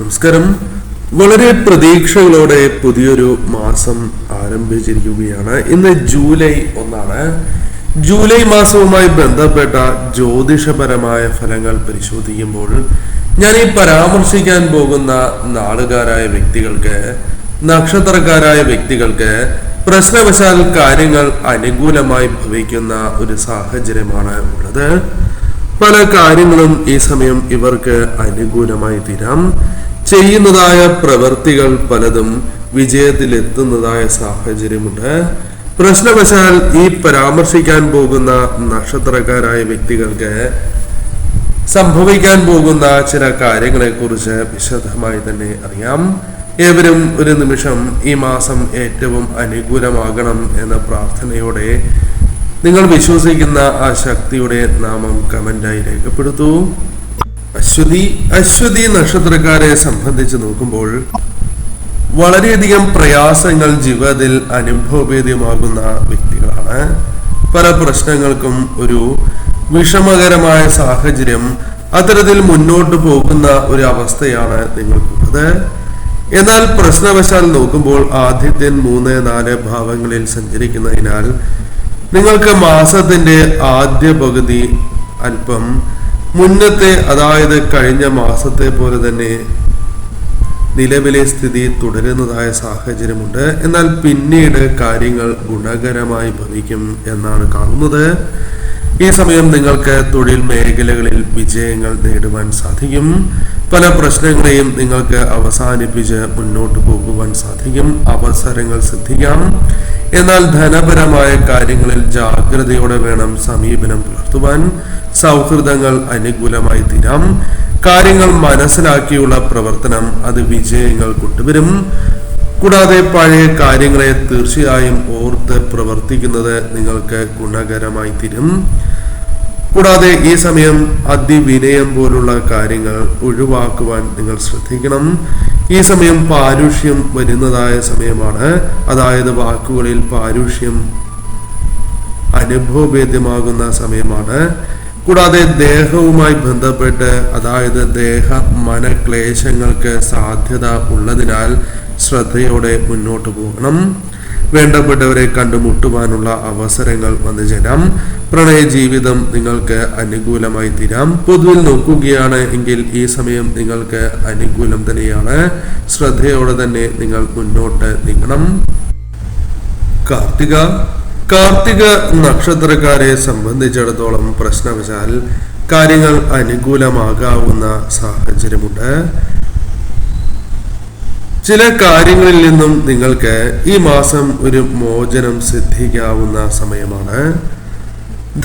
നമസ്കാരം. വളരെ പ്രതീക്ഷകളോടെ പുതിയൊരു മാസം ആരംഭിച്ചിരിക്കുകയാണ്. ഇന്ന് ജൂലൈ 1. ജൂലൈ മാസവുമായി ബന്ധപ്പെട്ട ജ്യോതിഷപരമായ ഫലങ്ങൾ പരിശോധിക്കുമ്പോൾ ഞാൻ ഈ പരാമർശിക്കാൻ പോകുന്ന നാളുകാരായ വ്യക്തികൾക്ക്, നക്ഷത്രക്കാരായ വ്യക്തികൾക്ക് പ്രശ്നവശാൽ കാര്യങ്ങൾ അനുകൂലമായി ഭവിക്കുന്ന ഒരു സാഹചര്യമാണ് ഉള്ളത്. പല കാര്യങ്ങളും ഈ സമയം ഇവർക്ക് അനുകൂലമായി തീരാം. ചെയ്യുന്നതായ പ്രവൃത്തികൾ പലതും വിജയത്തിലെത്തുന്നതായ സാഹചര്യമുണ്ട്. പ്രശ്നവശാൽ ഈ പരാമർശിക്കാൻ പോകുന്ന നക്ഷത്രക്കാരായ വ്യക്തികൾക്ക് സംഭവിക്കാൻ പോകുന്ന ചില കാര്യങ്ങളെ കുറിച്ച് വിശദമായി തന്നെ അറിയാം. ഏവരും ഒരു നിമിഷം ഈ മാസം ഏറ്റവും അനുകൂലമാകണം എന്ന പ്രാർത്ഥനയോടെ നിങ്ങൾ വിശ്വസിക്കുന്ന ആ ശക്തിയുടെ നാമം കമന്റായി രേഖപ്പെടുത്തൂ. അശ്വതി നക്ഷത്രക്കാരെ സംബന്ധിച്ച് നോക്കുമ്പോൾ വളരെയധികം പ്രയാസങ്ങൾ ജീവിതത്തിൽ അനുഭവവേദ്യമാകുന്ന വ്യക്തികളാണ്. പല പ്രശ്നങ്ങൾക്കും ഒരു വിഷമകരമായ സാഹചര്യം അത്തരത്തിൽ മുന്നോട്ട് പോകുന്ന ഒരു അവസ്ഥയാണ് നിങ്ങൾക്കുള്ളത്. എന്നാൽ പ്രശ്നവശാൽ നോക്കുമ്പോൾ ആദ്യത്തെ 3-4 ഭാവങ്ങളിൽ സഞ്ചരിക്കുന്നതിനാൽ നിങ്ങൾക്ക് മാസത്തിന്റെ ആദ്യ പകുതി അല്പം മുന്നത്തെ, അതായത് കഴിഞ്ഞ മാസത്തെ പോലെ തന്നെ നിലവിലെ സ്ഥിതി തുടരുന്നതായ സാഹചര്യമുണ്ട്. എന്നാൽ പിന്നീട് കാര്യങ്ങൾ ഗുണകരമായി ഭവിക്കും എന്നാണ് കാണുന്നത്. ഈ സമയം നിങ്ങൾക്ക് തൊഴിൽ മേഖലകളിൽ വിജയങ്ങൾ നേടുവാൻ സാധിക്കും. പല പ്രശ്നങ്ങളെയും നിങ്ങൾക്ക് അവസാനിപ്പിച്ച് മുന്നോട്ട് പോകുവാൻ സാധിക്കും. അവസരങ്ങൾ സിദ്ധിക്കാം. എന്നാൽ ധനപരമായ കാര്യങ്ങളിൽ ജാഗ്രതയോടെ വേണം സമീപനം പുലർത്തുവാൻ. സൗഹൃദങ്ങൾ അനുകൂലമായി തീരാം. കാര്യങ്ങൾ മനസ്സിലാക്കിയുള്ള പ്രവർത്തനം അത് വിജയങ്ങൾ കൊണ്ടുവരും. കൂടാതെ പഴയ കാര്യങ്ങളെ തീർച്ചയായും ഓർത്ത് പ്രവർത്തിക്കുന്നത് നിങ്ങൾക്ക് ഗുണകരമായി തീരും. കൂടാതെ ഈ സമയം അതിവിനയം പോലുള്ള കാര്യങ്ങൾ ഒഴിവാക്കുവാൻ നിങ്ങൾ ശ്രദ്ധിക്കണം. ഈ സമയം പാരുഷ്യം വരുന്നതായ സമയമാണ്. അതായത് വാക്കുകളിൽ പാരുഷ്യം അനുഭവവേദ്യമാകുന്ന സമയമാണ്. കൂടാതെ ദേഹവുമായി ബന്ധപ്പെട്ട്, അതായത് ദേഹ മനക്ലേശങ്ങൾക്ക് സാധ്യത ഉള്ളതിനാൽ ശ്രദ്ധയോടെ മുന്നോട്ട് പോകണം. വേണ്ടപ്പെട്ടവരെ കണ്ടുമുട്ടുവാനുള്ള അവസരങ്ങൾ വന്നു ചേരാം. പ്രണയ ജീവിതം നിങ്ങൾക്ക് അനുകൂലമായി തീരാം. പൊതുവിൽ നോക്കുകയാണ് എങ്കിൽ ഈ സമയം നിങ്ങൾക്ക് അനുകൂലം തന്നെയാണ്. ശ്രദ്ധയോടെ തന്നെ നിങ്ങൾ മുന്നോട്ട് നീങ്ങണം. കാർത്തിക നക്ഷത്രക്കാരെ സംബന്ധിച്ചിടത്തോളം പ്രശ്നവശാൽ കാര്യങ്ങൾ അനുകൂലമാകാവുന്ന സാഹചര്യമുണ്ട്. ചില കാര്യങ്ങളിൽ നിന്നും നിങ്ങൾക്ക് ഈ മാസം ഒരു മോചനം സിദ്ധിക്കാവുന്ന സമയമാണ്.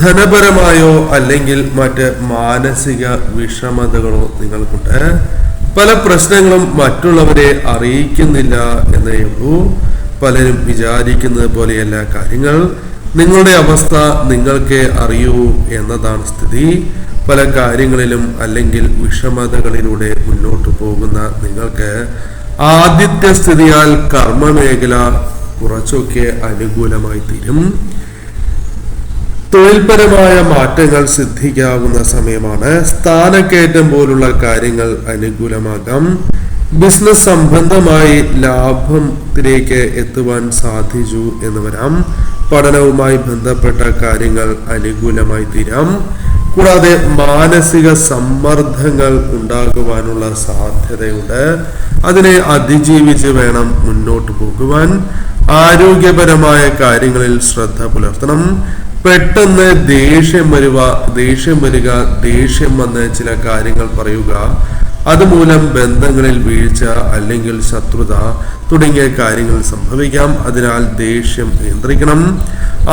ധനപരമായോ അല്ലെങ്കിൽ മറ്റ് മാനസിക വിഷമതകളോ നിങ്ങൾക്കുണ്ട്. പല പ്രശ്നങ്ങളും മറ്റുള്ളവരെ അറിയിക്കുന്നില്ല എന്നേ ഉള്ളൂ. പലരും വിചാരിക്കുന്നത് പോലെയല്ല കാര്യങ്ങൾ. നിങ്ങളുടെ അവസ്ഥ നിങ്ങൾക്കേ അറിയൂ എന്നതാണ് സ്ഥിതി. പല കാര്യങ്ങളിലും അല്ലെങ്കിൽ വിഷമതകളിലൂടെ മുന്നോട്ട് പോകുന്ന നിങ്ങൾക്ക് ആദിത്യ സ്ഥിതിയാൽ കർമ്മമേഖല കുറച്ചൊക്കെ അനുകൂലമായി തീരും. തൊഴിൽപരമായ മാറ്റങ്ങൾ സിദ്ധിക്കാവുന്ന സമയമാണ്. സ്ഥാനക്കയറ്റം പോലുള്ള കാര്യങ്ങൾ അനുകൂലമാകാം. ബിസിനസ് സംബന്ധമായി ലാഭത്തിലേക്ക് എത്തുവാൻ സാധിച്ചു എന്ന് വരാം. പഠനവുമായി ബന്ധപ്പെട്ട കാര്യങ്ങൾ അനുകൂലമായി തീരാം. കൂടാതെ മാനസിക സമ്മർദ്ദങ്ങൾ ഉണ്ടാകുവാനുള്ള സാധ്യതയുണ്ട്. അതിനെ അതിജീവിച്ച് വേണം മുന്നോട്ട് പോകുവാൻ. ആരോഗ്യപരമായ കാര്യങ്ങളിൽ ശ്രദ്ധ പുലർത്തണം. പെട്ടെന്ന് ദേഷ്യം വരിക, ദേഷ്യം വന്ന് ചില കാര്യങ്ങൾ പറയുക, അതുമൂലം ബന്ധങ്ങളിൽ വീഴ്ച അല്ലെങ്കിൽ ശത്രുത തുടങ്ങിയ കാര്യങ്ങൾ സംഭവിക്കാം. അതിനാൽ ദേഷ്യം നിയന്ത്രിക്കണം.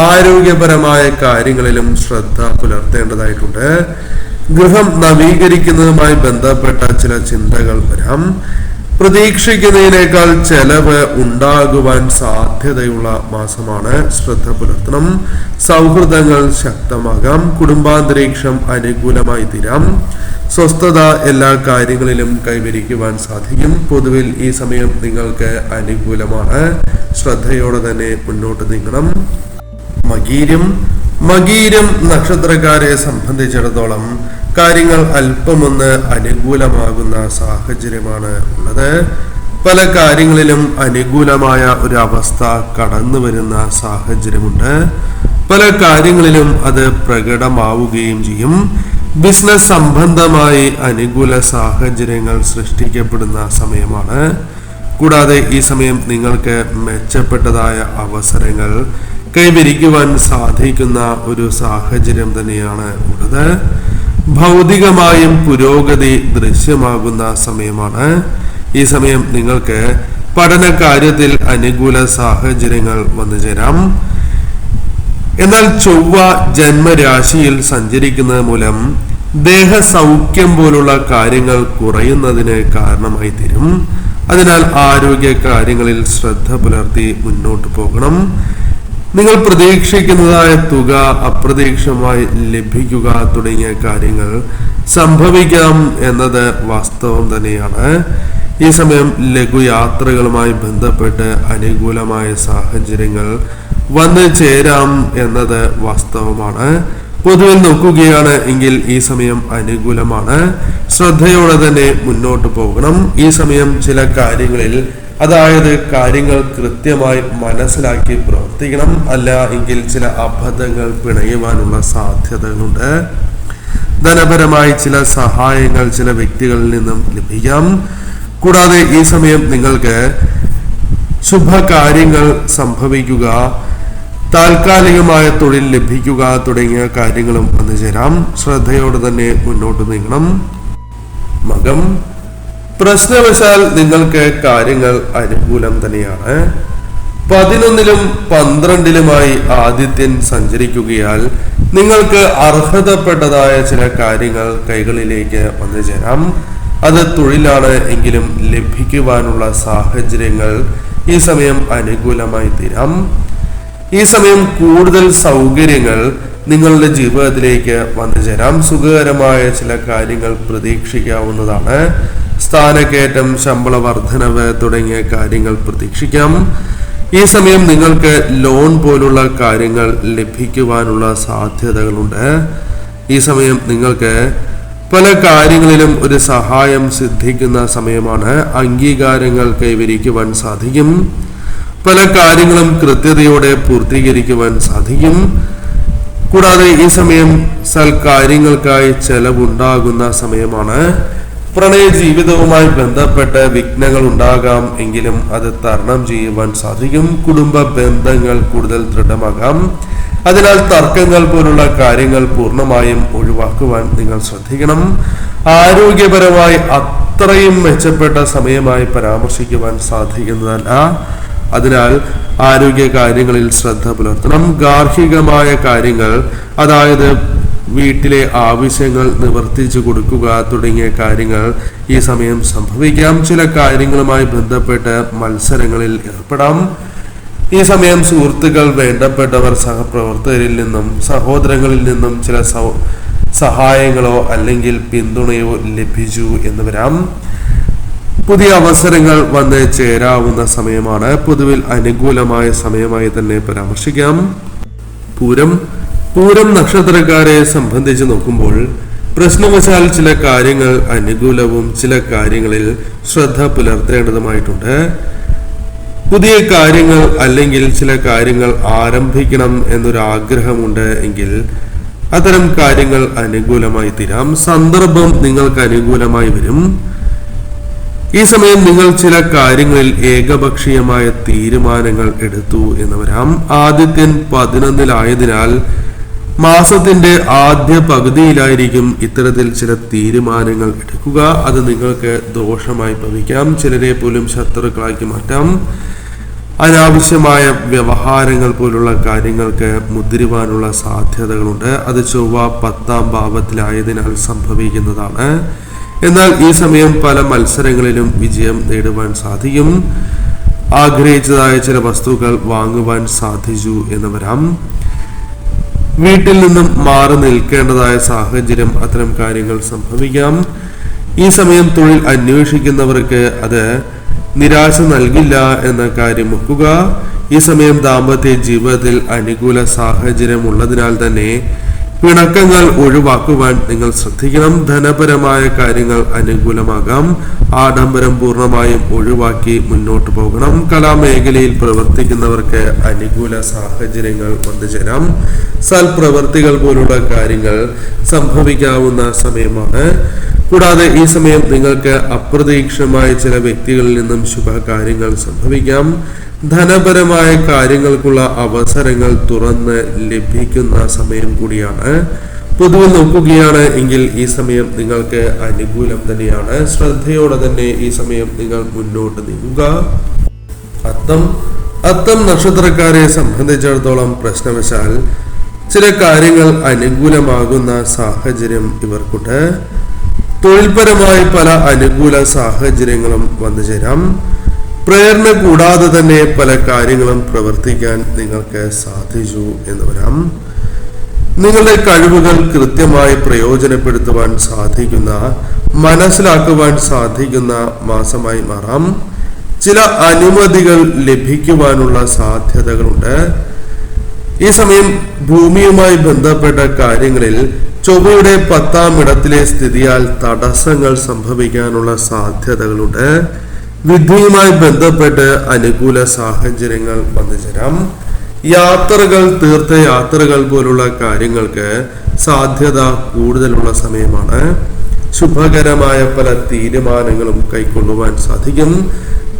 ആരോഗ്യപരമായ കാര്യങ്ങളിലും ശ്രദ്ധ പുലർത്തേണ്ടതായിട്ടുണ്ട്. ഗൃഹം നവീകരിക്കുന്നതുമായി ബന്ധപ്പെട്ട ചില ചിന്തകൾ വരാം. പ്രതീക്ഷിക്കുന്നതിനേക്കാൾ ചെലവ് ഉണ്ടാകുവാൻ സാധ്യതയുള്ള മാസമാണ്. ശ്രദ്ധ പുലർത്തണം. സൗഹൃദങ്ങൾ ശക്തമാകാം. കുടുംബാന്തരീക്ഷം അനുകൂലമായി തീരാം. സ്വസ്ഥത എല്ലാ കാര്യങ്ങളിലും കൈവരിക്കുവാൻ സാധിക്കും. പൊതുവിൽ ഈ സമയം നിങ്ങൾക്ക് അനുകൂലമാണ്. ശ്രദ്ധയോടെ തന്നെ മുന്നോട്ട് നീങ്ങണം. മകീരം നക്ഷത്രക്കാരെ സംബന്ധിച്ചിടത്തോളം കാര്യങ്ങൾ അല്പമൊന്ന് അനുകൂലമാകുന്ന സാഹചര്യമാണ് ഉള്ളത്. പല കാര്യങ്ങളിലും അനുകൂലമായ ഒരു അവസ്ഥ കടന്നു വരുന്ന സാഹചര്യമുണ്ട്. പല കാര്യങ്ങളിലും അത് പ്രകടമാവുകയും ചെയ്യും. ബിസിനസ് സംബന്ധമായി അനുകൂല സാഹചര്യങ്ങൾ സൃഷ്ടിക്കപ്പെടുന്ന സമയമാണ്. കൂടാതെ ഈ സമയം നിങ്ങൾക്ക് മെച്ചപ്പെട്ടതായ അവസരങ്ങൾ കൈവരിക്കുവാൻ സാധിക്കുന്ന ഒരു സാഹചര്യം തന്നെയാണ് ഉള്ളത്. ഭൗതികമായും പുരോഗതി ദൃശ്യമാകുന്ന സമയമാണ്. ഈ സമയം നിങ്ങൾക്ക് പഠന കാര്യത്തിൽ അനുകൂല സാഹചര്യങ്ങൾ വന്നു ചേരാം. എന്നാൽ ചൊവ്വ ജന്മരാശിയിൽ സഞ്ചരിക്കുന്നത് മൂലം ദേഹസൗഖ്യം പോലുള്ള കാര്യങ്ങൾ കുറയുന്നതിന് കാരണമായി തീരും. അതിനാൽ ആരോഗ്യ കാര്യങ്ങളിൽ ശ്രദ്ധ പുലർത്തി മുന്നോട്ട് പോകണം. നിങ്ങൾ പ്രതീക്ഷിക്കുന്നതായ തുക അപ്രതീക്ഷിതമായി ലഭിക്കുക തുടങ്ങിയ കാര്യങ്ങൾ സംഭവിക്കാം എന്നത് വാസ്തവം തന്നെയാണ്. ഈ സമയം ലഘുയാത്രകളുമായി ബന്ധപ്പെട്ട് അനുകൂലമായ സാഹചര്യങ്ങൾ വന്നു ചേരാം എന്നത് വാസ്തവമാണ്. പൊതുവിൽ നോക്കുകയാണ് എങ്കിൽ ഈ സമയം അനുകൂലമാണ്. ശ്രദ്ധയോടെ തന്നെ മുന്നോട്ട് പോകണം. ഈ സമയം ചില കാര്യങ്ങളിൽ, അതായത് കാര്യങ്ങൾ കൃത്യമായി മനസ്സിലാക്കി പ്രവർത്തിക്കണം. അല്ല എങ്കിൽ ചില അബദ്ധങ്ങൾ പിണയുവാനുള്ള സാധ്യതകളുണ്ട്. ധനപരമായി ചില സഹായങ്ങൾ ചില വ്യക്തികളിൽ നിന്നും ലഭിക്കാം. കൂടാതെ ഈ സമയം നിങ്ങൾക്ക് ശുഭകാര്യങ്ങൾ സംഭവിക്കുക, താൽക്കാലികമായ തൊഴിൽ ലഭിക്കുക തുടങ്ങിയ കാര്യങ്ങളും വന്നു ചേരാം. ശ്രദ്ധയോടെ തന്നെ മുന്നോട്ട് നീങ്ങണം. മകം, പ്രശ്നവശാൽ നിങ്ങൾക്ക് കാര്യങ്ങൾ അനുകൂലം തന്നെയാണ്. 11-ലും 12-ലുമായി ആദിത്യൻ സഞ്ചരിക്കുകയാൽ നിങ്ങൾക്ക് അർഹതപ്പെട്ടതായ ചില കാര്യങ്ങൾ കൈകളിലേക്ക് വന്നു ചേരാം. അത് തൊഴിലാണ് എങ്കിലും ലഭിക്കുവാനുള്ള സാഹചര്യങ്ങൾ ഈ സമയം അനുകൂലമായി തീരാം. ഈ സമയം കൂടുതൽ സൗകര്യങ്ങൾ നിങ്ങളുടെ ജീവിതത്തിലേക്ക് വന്നു ചേരാം. സുഖകരമായ ചില കാര്യങ്ങൾ പ്രതീക്ഷിക്കാവുന്നതാണ്. സ്ഥാനക്കയറ്റം, ശമ്പള വർധനവ് തുടങ്ങിയ കാര്യങ്ങൾ പ്രതീക്ഷിക്കാം. ഈ സമയം നിങ്ങൾക്ക് ലോൺ പോലുള്ള കാര്യങ്ങൾ ലഭിക്കുവാനുള്ള സാധ്യതകളുണ്ട്. ഈ സമയം നിങ്ങൾക്ക് പല കാര്യങ്ങളിലും ഒരു സഹായം സിദ്ധിക്കുന്ന സമയമാണ്. അംഗീകാരങ്ങൾ കൈവരിക്കുവാൻ സാധിക്കും. പല കാര്യങ്ങളും കൃത്യതയോടെ പൂർത്തീകരിക്കുവാൻ സാധിക്കും. കൂടാതെ ഈ സമയം സൽക്കാര്യങ്ങൾക്കായി ചെലവുണ്ടാകുന്ന സമയമാണ്. പ്രണയ ജീവിതവുമായി ബന്ധപ്പെട്ട് വിഘ്നങ്ങൾ ഉണ്ടാകാം എങ്കിലും അത് തരണം ചെയ്യുവാൻ സാധിക്കും. കുടുംബ ബന്ധങ്ങൾ കൂടുതൽ ദൃഢമാകാം. അതിനാൽ തർക്കങ്ങൾ പോലുള്ള കാര്യങ്ങൾ പൂർണ്ണമായും ഒഴിവാക്കുവാൻ നിങ്ങൾ ശ്രദ്ധിക്കണം. ആരോഗ്യപരമായി അത്രയും മെച്ചപ്പെട്ട സമയമായി പരാമർശിക്കുവാൻ സാധിക്കുന്നതല്ല. അതിനാൽ ആരോഗ്യ കാര്യങ്ങളിൽ ശ്രദ്ധ പുലർത്തണം. ഗാർഹികമായ കാര്യങ്ങൾ, അതായത് വീട്ടിലെ ആവശ്യങ്ങൾ നിവർത്തിച്ചു കൊടുക്കുക തുടങ്ങിയ കാര്യങ്ങൾ ഈ സമയം സംഭവിക്കാം. ചില കാര്യങ്ങളുമായി ബന്ധപ്പെട്ട് മത്സരങ്ങളിൽ ഏർപ്പെടാം. ഈ സമയം സുഹൃത്തുക്കൾ, വേണ്ടപ്പെട്ടവർ, സഹപ്രവർത്തകരിൽ നിന്നും സഹോദരങ്ങളിൽ നിന്നും ചില സഹായങ്ങളോ അല്ലെങ്കിൽ പിന്തുണയോ ലഭിച്ചു എന്ന് വരാം. പുതിയ അവസരങ്ങൾ വന്ന് ചേരാവുന്ന സമയമാണ്. പൊതുവിൽ അനുകൂലമായ സമയമായി തന്നെ പരാമർശിക്കാം. പൂരം നക്ഷത്രക്കാരെ സംബന്ധിച്ച് നോക്കുമ്പോൾ പ്രശ്നവശാൽ ചില കാര്യങ്ങൾ അനുകൂലവും ചില കാര്യങ്ങളിൽ ശ്രദ്ധ പുലർത്തേണ്ടതുമായിട്ടുണ്ട്. പുതിയ കാര്യങ്ങൾ അല്ലെങ്കിൽ ചില കാര്യങ്ങൾ ആരംഭിക്കണം എന്നൊരു ആഗ്രഹമുണ്ട് എങ്കിൽ അത്തരം കാര്യങ്ങൾ അനുകൂലമായി തീരാം. സന്ദർഭം നിങ്ങൾക്ക് അനുകൂലമായി വരും. ഈ സമയം നിങ്ങൾ ചില കാര്യങ്ങളിൽ ഏകപക്ഷീയമായ തീരുമാനങ്ങൾ എടുത്തു എന്ന് വരാം. ആദിത്യൻ 11-ലായതിനാൽ മാസത്തിന്റെ ആദ്യ പകുതിയിലായിരിക്കും ഇത്തരത്തിൽ ചില തീരുമാനങ്ങൾ എടുക്കുക. അത് നിങ്ങൾക്ക് ദോഷമായി ഭവിക്കാം. ചിലരെ പോലും ശത്രുക്കളാക്കി മാറ്റാം. അനാവശ്യമായ വ്യവഹാരങ്ങൾ പോലുള്ള കാര്യങ്ങൾക്ക് മുതിരുവാനുള്ള സാധ്യതകളുണ്ട്. അത് ചൊവ്വ 10-ാം ഭാവത്തിലായതിനാൽ സംഭവിക്കുന്നതാണ്. എന്നാൽ ഈ സമയം പല മത്സരങ്ങളിലും വിജയം നേടുവാൻ സാധിക്കും. ആഗ്രഹിച്ചതായ ചില വസ്തുക്കൾ വാങ്ങുവാൻ സാധിച്ചു എന്ന് വരാം. വീട്ടിൽ നിന്നും മാറി നിൽക്കേണ്ടതായ സാഹചര്യം, അത്തരം കാര്യങ്ങൾ സംഭവിക്കാം. ഈ സമയം തൊഴിൽ അന്വേഷിക്കുന്നവർക്ക് അത് നിരാശ നൽകില്ല എന്ന കാര്യം ഓർക്കുക. ഈ സമയം ദാമ്പത്യ ജീവിതത്തിൽ അനുകൂല സാഹചര്യം ഉള്ളതിനാൽ തന്നെ പിണക്കങ്ങൾ ഒഴിവാക്കുവാൻ നിങ്ങൾ ശ്രദ്ധിക്കണം. ധനപരമായ കാര്യങ്ങൾ അനുകൂലമാകാം. ആഡംബരം പൂർണ്ണമായും ഒഴിവാക്കി മുന്നോട്ട് പോകണം. കലാമേഖലയിൽ പ്രവർത്തിക്കുന്നവർക്ക് അനുകൂല സാഹചര്യങ്ങൾ വന്നുചേരാം. സൽപ്രവർത്തികൾ പോലുള്ള കാര്യങ്ങൾ സംഭവിക്കാവുന്ന സമയമാണ്. കൂടാതെ ഈ സമയം നിങ്ങൾക്ക് അപ്രതീക്ഷിതമായ ചില വ്യക്തികളിൽ നിന്നും ശുഭകാര്യങ്ങൾ സംഭവിക്കാം. ധനപരമായ കാര്യങ്ങൾക്കുള്ള അവസരങ്ങൾ തുറന്ന് ലഭിക്കുന്ന സമയം കൂടിയാണ്. പൊതുവെ നോക്കുകയാണ് എങ്കിൽ ഈ സമയം നിങ്ങൾക്ക് അനുകൂലം തന്നെയാണ്. ശ്രദ്ധയോടെ തന്നെ ഈ സമയം നിങ്ങൾ മുന്നോട്ട് നീങ്ങുക. അത്തം നക്ഷത്രക്കാരെ സംബന്ധിച്ചിടത്തോളം പ്രശ്നവശാൽ ചില കാര്യങ്ങൾ അനുകൂലമാകുന്ന സാഹചര്യം ഇവർക്കുണ്ട്. തൊഴിൽപരമായി പല അനുകൂല സാഹചര്യങ്ങളും വന്നു ചേരാം. പ്രേരണ കൂടാതെ തന്നെ പല കാര്യങ്ങളും പ്രവർത്തിക്കാൻ നിങ്ങൾക്ക് സാധിച്ചു എന്ന് വരാം. നിങ്ങളുടെ കഴിവുകൾ കൃത്യമായി പ്രയോജനപ്പെടുത്തുവാൻ സാധിക്കുന്ന, മനസ്സിലാക്കുവാൻ സാധിക്കുന്ന മാസമായി മാറാം. ചില അനുമതികൾ ലഭിക്കുവാനുള്ള സാധ്യതകളുണ്ട്. ഈ സമയം ഭൂമിയുമായി ബന്ധപ്പെട്ട കാര്യങ്ങളിൽ ചൊവ്വയുടെ 10ാം ഇടത്തിലെ സ്ഥിതിയാൽ തടസ്സങ്ങൾ സംഭവിക്കാനുള്ള സാധ്യതകളുണ്ട്. വിദ്യയുമായി ബന്ധപ്പെട്ട് അനുകൂല സാഹചര്യങ്ങൾ വന്നുചേരാം. യാത്രകൾ, തീർത്ഥയാത്രകൾ പോലുള്ള കാര്യങ്ങൾക്ക് സാധ്യത കൂടുതലുള്ള സമയമാണ്. ശുഭകരമായ പല തീരുമാനങ്ങളും കൈക്കൊള്ളുവാൻ സാധിക്കും.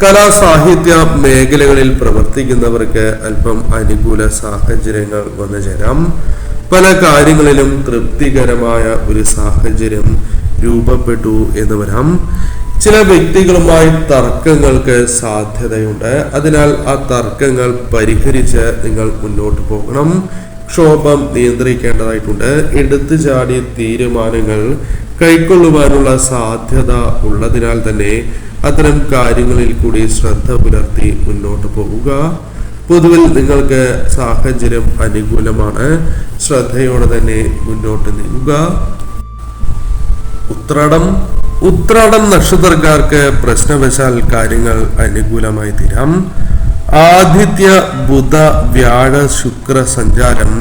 കലാ സാഹിത്യ മേഖലകളിൽ പ്രവർത്തിക്കുന്നവർക്ക് അല്പം അനുകൂല സാഹചര്യങ്ങൾ വന്നുചേരാം. പല കാര്യങ്ങളിലും തൃപ്തികരമായ ഒരു സാഹചര്യം രൂപപ്പെട്ടു എന്ന് വരാം. ചില വ്യക്തികളുമായി തർക്കങ്ങൾക്ക് സാധ്യതയുണ്ട്. അതിനാൽ ആ തർക്കങ്ങൾ പരിഹരിച്ച് നിങ്ങൾ മുന്നോട്ട് പോകണം. ക്ഷോഭം നിയന്ത്രിക്കേണ്ടതായിട്ടുണ്ട്. എടുത്തു ചാടിയ തീരുമാനങ്ങൾ കൈക്കൊള്ളുവാനുള്ള സാധ്യത ഉള്ളതിനാൽ തന്നെ അത്തരം കാര്യങ്ങളിൽ കൂടി ശ്രദ്ധ പുലർത്തി മുന്നോട്ട് പോവുക. പൊതുവിൽ നിങ്ങൾക്ക് സാഹചര്യം അനുകൂലമാണ്. ശ്രദ്ധയോടെ തന്നെ മുന്നോട്ട് നീങ്ങുക. ഉത്രാടം നക്ഷത്രക്കാർക്ക് പ്രശ്നവശാൽ കാര്യങ്ങൾ അനുകൂലമായി തീരാം. ആദിത്യ, ബുധ, വ്യാഴ, ശുക്ര സഞ്ചാരം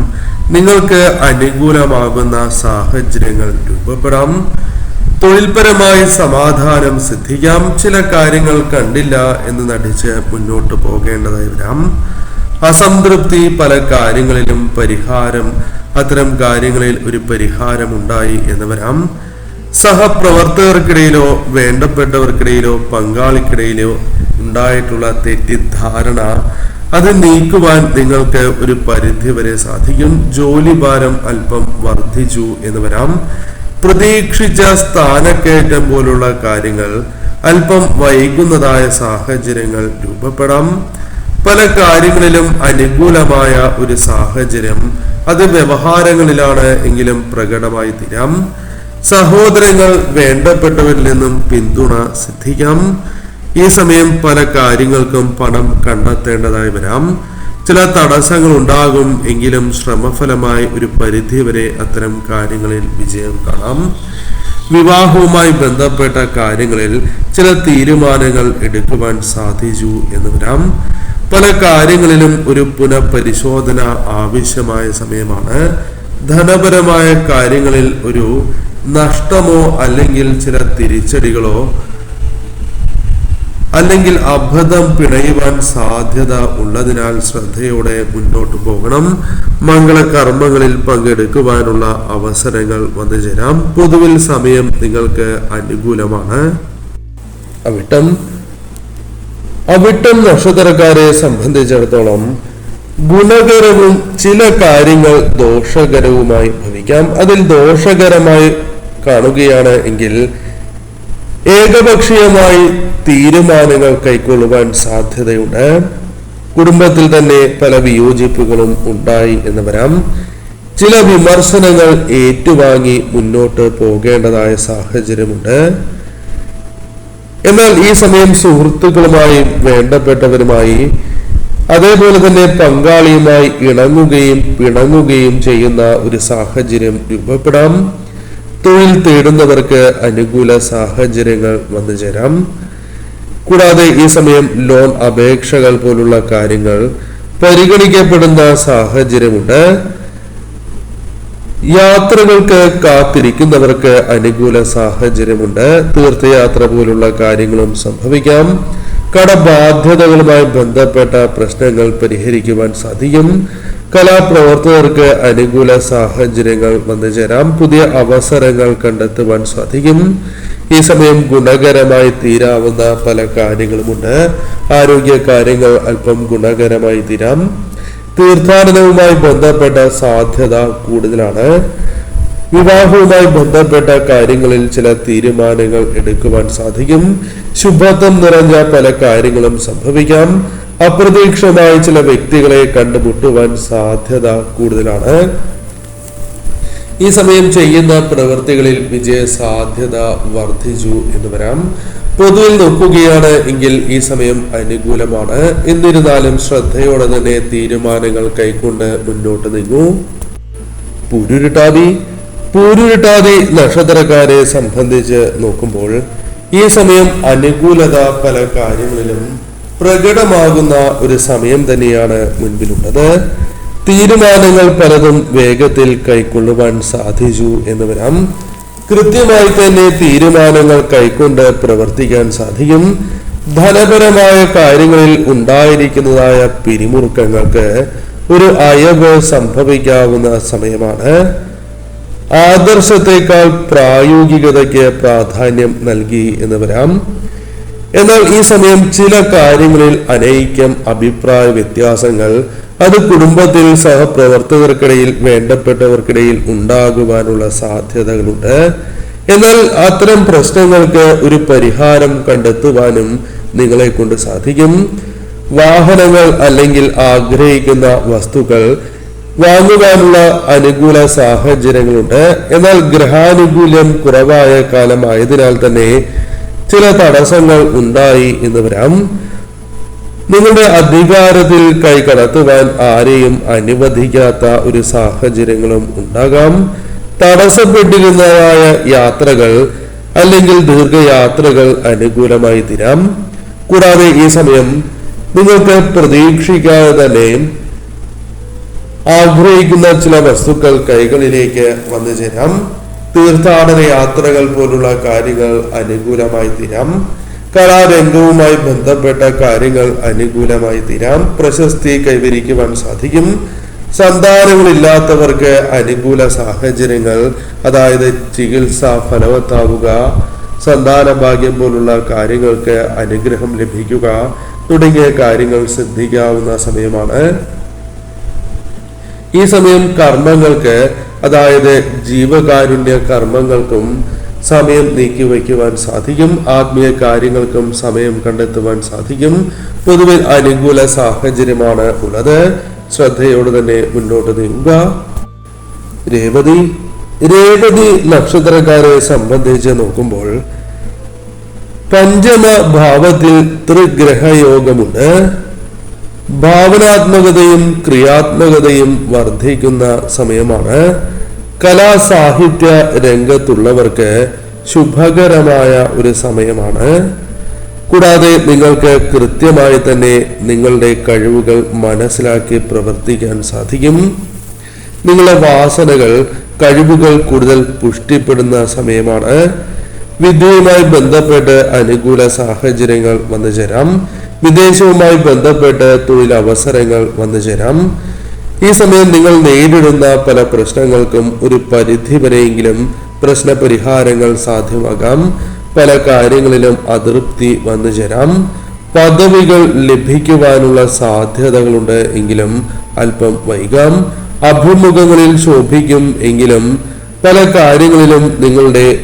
നിങ്ങൾക്ക് അനുകൂലമാകുന്ന സാഹചര്യങ്ങൾ രൂപപ്പെടാം. തൊഴിൽപരമായി സമാധാനം സിദ്ധിക്കാം. ചില കാര്യങ്ങൾ കണ്ടില്ല എന്ന് നടിച്ച് മുന്നോട്ട് പോകേണ്ടതായി വരാം. അസംതൃപ്തി, പല കാര്യങ്ങളിലും പരിഹാരം, അത്തരം കാര്യങ്ങളിൽ ഒരു പരിഹാരം ഉണ്ടായി എന്ന് വരാം. സഹപ്രവർത്തകർക്കിടയിലോ വേണ്ടപ്പെട്ടവർക്കിടയിലോ പങ്കാളിക്കിടയിലോ ഉണ്ടായിട്ടുള്ള തെറ്റിദ്ധാരണ അത് നീക്കുവാൻ നിങ്ങൾക്ക് ഒരു പരിധി വരെ സാധിക്കും. ജോലിഭാരം അല്പം വർദ്ധിച്ചു എന്ന് വരാം. പ്രതീക്ഷിച്ച സ്ഥാനക്കയറ്റം പോലുള്ള കാര്യങ്ങൾ അല്പം വൈകുന്നതായ സാഹചര്യങ്ങൾ രൂപപ്പെടാം. പല കാര്യങ്ങളിലും അനുകൂലമായ ഒരു സാഹചര്യം അത് വ്യവഹാരങ്ങളിലാണ് എങ്കിലും പ്രകടമായി തീരാം. സഹോദരങ്ങൾ, വേണ്ടപ്പെട്ടവരിൽ നിന്നും പിന്തുണ സിദ്ധിക്കാം. ഈ സമയം പല കാര്യങ്ങൾക്കും പണം കണ്ടെത്തേണ്ടതായി വരാം. ചില തടസ്സങ്ങൾ ഉണ്ടാകും എങ്കിലും ശ്രമഫലമായി ഒരു പരിധി വരെ അത്തരം കാര്യങ്ങളിൽ വിജയം കാണാം. വിവാഹവുമായി ബന്ധപ്പെട്ട കാര്യങ്ങളിൽ ചില തീരുമാനങ്ങൾ എടുക്കുവാൻ സാധിച്ചു എന്ന് വരാം. പല കാര്യങ്ങളിലും ഒരു പുനഃപരിശോധന ആവശ്യമായ സമയമാണ്. ധനപരമായ കാര്യങ്ങളിൽ ഒരു നഷ്ടമോ അല്ലെങ്കിൽ ചില തിരിച്ചടികളോ അല്ലെങ്കിൽ അബദ്ധം പിണയുവാൻ സാധ്യത ഉള്ളതിനാൽ ശ്രദ്ധയോടെ മുന്നോട്ട് പോകണം. മംഗളകർമ്മങ്ങളിൽ പങ്കെടുക്കുവാനുള്ള അവസരങ്ങൾ വന്നുചേരാം. പൊതുവിൽ സമയം നിങ്ങൾക്ക് അനുകൂലമാണ്. അവിട്ടം നക്ഷത്രക്കാരെ സംബന്ധിച്ചിടത്തോളം ഗുണകരവും ചില കാര്യങ്ങൾ ദോഷകരവുമായി ഭവിക്കാം. അതിൽ ദോഷകരമായി കാണുകയാണ് എങ്കിൽ ഏകപക്ഷീയമായി തീരുമാനങ്ങൾ കൈക്കൊള്ളുവാൻ സാധ്യതയുണ്ട്. കുടുംബത്തിൽ തന്നെ പല വിയോജിപ്പുകളും ഉണ്ടായി എന്ന് വരാം. ചില വിമർശനങ്ങൾ ഏറ്റുവാങ്ങി മുന്നോട്ട് പോകേണ്ടതായ സാഹചര്യമുണ്ട്. എന്നാൽ ഈ സമയം സുഹൃത്തുക്കളുമായി, വേണ്ടപ്പെട്ടവരുമായി, അതേപോലെ തന്നെ പങ്കാളിയുമായി ഇണങ്ങുകയും പിണങ്ങുകയും ചെയ്യുന്ന ഒരു സാഹചര്യം രൂപപ്പെടാം. തൊഴിൽ തേടുന്നവർക്ക് അനുകൂല സാഹചര്യങ്ങൾ വന്നുചേരാം. കൂടാതെ ഈ സമയം ലോൺ അപേക്ഷകൾ പോലുള്ള കാര്യങ്ങൾ പരിഗണിക്കപ്പെടുന്ന സാഹചര്യമുണ്ട്. യാത്രകൾക്ക് കാത്തിരിക്കുന്നവർക്ക് അനുകൂല സാഹചര്യമുണ്ട്. തീർത്ഥയാത്ര പോലുള്ള കാര്യങ്ങളും സംഭവിക്കാം. കടബാധ്യതകളുമായി ബന്ധപ്പെട്ട പ്രശ്നങ്ങൾ പരിഹരിക്കുവാൻ സാധിക്കും. കലാപ്രവർത്തകർക്ക് അനുകൂല സാഹചര്യങ്ങൾ വന്നു ചേരാം. പുതിയ അവസരങ്ങൾ കണ്ടെത്തുവാൻ സാധിക്കും. ഈ സമയം ഗുണകരമായി തീരാവുന്ന പല കാര്യങ്ങളുമുണ്ട്. ആരോഗ്യ കാര്യങ്ങൾ അല്പം ഗുണകരമായി തീരാം. തീർത്ഥാടനവുമായി ബന്ധപ്പെട്ട സാധ്യത കൂടുതലാണ്. വിവാഹവുമായി ബന്ധപ്പെട്ട കാര്യങ്ങളിൽ ചില തീരുമാനങ്ങൾ എടുക്കുവാൻ സാധിക്കും. ശുഭത്വം നിറഞ്ഞ പല കാര്യങ്ങളും സംഭവിക്കാം. അപ്രതീക്ഷിതമായ ചില വ്യക്തികളെ കണ്ടുമുട്ടുവാൻ സാധ്യത കൂടുതലാണ്. ഈ സമയം ചെയ്യുന്ന പ്രവൃത്തികളിൽ വിജയ സാധ്യത വർദ്ധിച്ചു എന്ന് വരാം. പൊതുവിൽ നോക്കുകയാണ് എങ്കിൽ ഈ സമയം അനുകൂലമാണ്. എന്നിരുന്നാലും ശ്രദ്ധയോടെ തന്നെ തീരുമാനങ്ങൾ കൈക്കൊണ്ട് മുന്നോട്ട് നീങ്ങൂ. പൂരുരുട്ടാതി നക്ഷത്രക്കാരെ സംബന്ധിച്ച് നോക്കുമ്പോൾ ഈ സമയം അനുകൂലത പല കാര്യങ്ങളിലും പ്രകടമാകുന്ന ഒരു സമയം തന്നെയാണ് മുൻപിലുള്ളത്. തീരുമാനങ്ങൾ പലതും വേഗത്തിൽ കൈക്കൊള്ളുവാൻ സാധിച്ചു എന്ന് വരാം. കൃത്യമായി തന്നെ തീരുമാനങ്ങൾ കൈക്കൊണ്ട് പ്രവർത്തിക്കാൻ സാധിക്കും. ധനപരമായ കാര്യങ്ങളിൽ ഉണ്ടായിരിക്കുന്നതായ പിരിമുറുക്കങ്ങൾക്ക് ഒരു അയവ് സംഭവിക്കാവുന്ന സമയമാണ്. ആദർശത്തെക്കാൾ പ്രായോഗികതയ്ക്ക് പ്രാധാന്യം നൽകി എന്ന് വരാം. എന്നാൽ ഈ സമയം ചില കാര്യങ്ങളിൽ അനൈക്യം, അഭിപ്രായ വ്യത്യാസങ്ങൾ അത് കുടുംബത്തിൽ സഹപ്രവർത്തകർക്കിടയിൽ വേണ്ടപ്പെട്ടവർക്കിടയിൽ ഉണ്ടാകുവാനുള്ള സാധ്യതകളുണ്ട്. എന്നാൽ അത്തരം പ്രശ്നങ്ങൾക്ക് ഒരു പരിഹാരം കണ്ടെത്തുവാനും നിങ്ങളെ കൊണ്ട് സാധിക്കും. വാഹനങ്ങൾ അല്ലെങ്കിൽ ആഗ്രഹിക്കുന്ന വസ്തുക്കൾ വാങ്ങുവാനുള്ള അനുകൂല സാഹചര്യങ്ങളുണ്ട്. എന്നാൽ ഗ്രഹാനുകൂല്യം കുറവായ കാലമായതിനാൽ തന്നെ ചില തടസ്സങ്ങൾ ഉണ്ടായി എന്ന് വരാം. നിങ്ങളുടെ അധികാരത്തിൽ കൈകടത്തുവാൻ ആരെയും അനുവദിക്കാത്ത ഒരു സാഹചര്യങ്ങളും ഉണ്ടാകാം. തടസ്സപ്പെട്ടിരുന്നതായ യാത്രകൾ അല്ലെങ്കിൽ ദീർഘയാത്രകൾ അനുകൂലമായി തീരാം. കൂടാതെ ഈ സമയം നിങ്ങൾക്ക് പ്രതീക്ഷിക്കാതെ തന്നെ ആഗ്രഹിക്കുന്ന ചില വസ്തുക്കൾ കൈകളിലേക്ക് വന്നു ചേരാം. തീർത്ഥാടന യാത്രകൾ പോലുള്ള കാര്യങ്ങൾ അനുകൂലമായി തീരാം. കലാരംഗവുമായി ബന്ധപ്പെട്ട കാര്യങ്ങൾ അനുകൂലമായി തീരാം. പ്രശസ്തി കൈവരിക്കുവാൻ സാധിക്കും. സന്താനങ്ങളില്ലാത്തവർക്ക് അനുകൂല സാഹചര്യങ്ങൾ, അതായത് ചികിത്സ ഫലവത്താവുക, സന്താന ഭാഗ്യം പോലുള്ള കാര്യങ്ങൾക്ക് അനുഗ്രഹം ലഭിക്കുക തുടങ്ങിയ കാര്യങ്ങൾ ശ്രദ്ധിക്കാവുന്ന സമയമാണ്. ഈ സമയം കർമ്മങ്ങൾക്ക്, അതായത് ജീവകാരുണ്യ കർമ്മങ്ങൾക്കും സമയം നീക്കിവയ്ക്കുവാൻ സാധിക്കും. ആത്മീയ കാര്യങ്ങൾക്കും സമയം കണ്ടെത്തുവാൻ സാധിക്കും. പൊതുവെ അനുകൂല സാഹചര്യമാണ് ഉള്ളത്. ശ്രദ്ധയോടെ തന്നെ മുന്നോട്ട് നീങ്ങുക. രേവതി നക്ഷത്രക്കാരെ സംബന്ധിച്ച് നോക്കുമ്പോൾ പഞ്ചമ ഭാവത്തിൽ ത്രിഗ്രഹയോഗമുണ്ട്. ഭാവനാത്മകതയും ക്രിയാത്മകതയും വർദ്ധിക്കുന്ന സമയമാണ്. കലാസാഹിത്യ രംഗത്തുള്ളവർക്ക് ശുഭകരമായ ഒരു സമയമാണ്. കൂടാതെ നിങ്ങൾക്ക് കൃത്യമായി തന്നെ നിങ്ങളുടെ കഴിവുകൾ മനസ്സിലാക്കി പ്രവർത്തിക്കാൻ സാധിക്കും. നിങ്ങളുടെ വാസനകൾ, കഴിവുകൾ കൂടുതൽ പുഷ്ടിപ്പെടുന്ന സമയമാണ്. വിദ്യയുമായി ബന്ധപ്പെട്ട് അനുകൂല സാഹചര്യങ്ങൾ വന്നു ചേരാം. വിദേശവുമായി ബന്ധപ്പെട്ട് തൊഴിലവസരങ്ങൾ വന്നു ചേരാം. ഈ സമയം നിങ്ങൾ നേരിടുന്ന പല പ്രശ്നങ്ങൾക്കും ഒരു പരിധി വരെയെങ്കിലും പ്രശ്നപരിഹാരങ്ങൾ സാധ്യമാകാം. പല കാര്യങ്ങളിലും അതൃപ്തി വന്നു ചേരാം. പദവികൾ ലഭിക്കുവാനുള്ള സാധ്യതകളുണ്ട് എങ്കിലും അല്പം വൈകാം. അഭിമുഖങ്ങളിൽ ശോഭിക്കും എങ്കിലും പല കാര്യങ്ങളിലും നിങ്ങളുടെ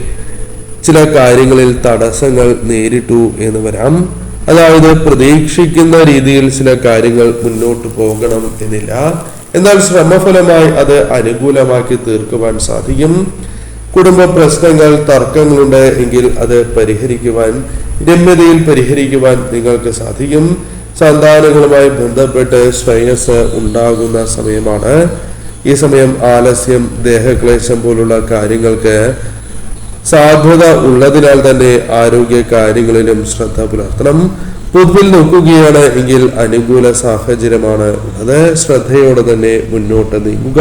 ചില കാര്യങ്ങളിൽ തടസ്സങ്ങൾ നേരിട്ടു എന്ന് വരാം. അതായത് പ്രതീക്ഷിക്കുന്ന രീതിയിൽ ചില കാര്യങ്ങൾ മുന്നോട്ട് പോകണം എന്നില്ല. എന്നാൽ ശ്രമഫലമായി അത് അനുകൂലമാക്കി തീർക്കുവാൻ സാധിക്കും. കുടുംബ പ്രശ്നങ്ങൾ, തർക്കങ്ങളുണ്ട് എങ്കിൽ അത് പരിഹരിക്കുവാൻ, രമ്യതയിൽ പരിഹരിക്കുവാൻ നിങ്ങൾക്ക് സാധിക്കും. സന്താനങ്ങളുമായി ബന്ധപ്പെട്ട് ശ്രേയസ് ഉണ്ടാകുന്ന സമയമാണ്. ഈ സമയം ആലസ്യം, ദേഹക്ലേശം പോലുള്ള കാര്യങ്ങൾക്ക് സാധ്യത ഉള്ളതിനാൽ തന്നെ ആരോഗ്യ കാര്യങ്ങളിലും ശ്രദ്ധ പുലർത്തണം. പൊതുവിൽ നോക്കുകയാണ് എങ്കിൽ അനുകൂല സാഹചര്യമാണ് ഉള്ളത്. ശ്രദ്ധയോടെ തന്നെ മുന്നോട്ട് നീങ്ങുക.